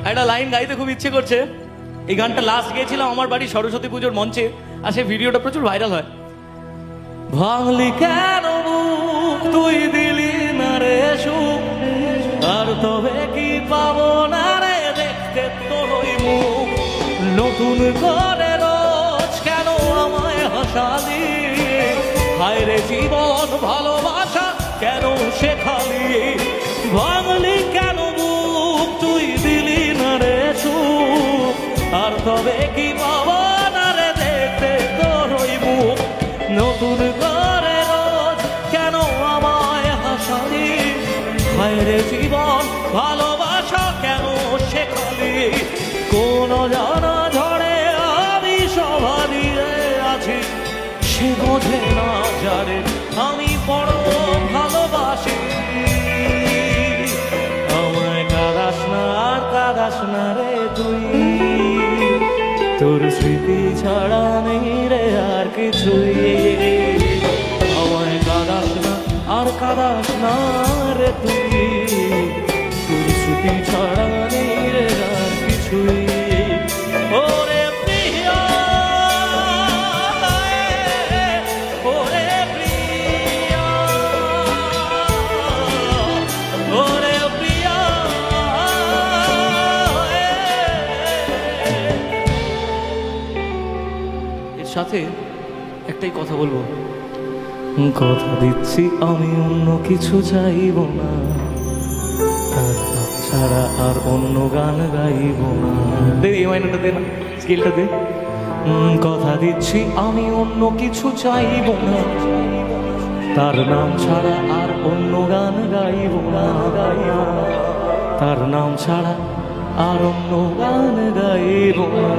একটা লাইন গাইতে খুব ইচ্ছে করছে। এই গানটা লাস্ট গেয়েছিলাম আমার বাড়ি সরস্বতী পুজোর মঞ্চে, আর সেই ভিডিওটা প্রচুর ভাইরাল হয়। ভাঙলি কেন বুক, তুই দিলি না রে সুখ, আর তবে কি পাবো না রে দেখতে তোর ওই মুখ। নতুন করে রোজ কেন আমায় হাসালি, হায় রে জীবন ভালোবাসা কেন শেখালি। ভাঙলি কেন বুক, তুই দিলি না রে সুখ, আর তবে কি পাবো না রে দেখতে তোর ওই মুখ। নতুন করে রোজ কেন আমায় হাসালি, হায় রে জীবন ভালোবাসা কেন শেখালি। কোন জানা ঝড়ে আমি সভা দিয়ে আছি, সে বোঝে না যারে আমি বড় ভালোবাসি। আমায় কাঁদাস না আর কাঁদাস না রে তুই, তোর স্মৃতি ছাড়া নেই রে আর কিছুই। আমায় কাঁদাস না আর কাঁদাস না রে তুই, তোর স্মৃতি ছাড়া নেই রে আর কিছুই। ওরে প্রিয়া, ওরে প্রিয়া, ওরে প্রিয়া। এর সাথে একটাই কথা বলবো, কথা দিচ্ছি আমি অন্য কিছু চাইব না, তার ছাড়া আর অন্য গান গাইব না। দে এই মাইনাটা দে না, স্কেলটা দে। কথা দিচ্ছি আমি অন্য কিছু চাইব না, তার নাম ছাড়া আর অন্য গান গাইব না, গাইব না। তার নাম ছাড়া আর অন্য গান গাইব না।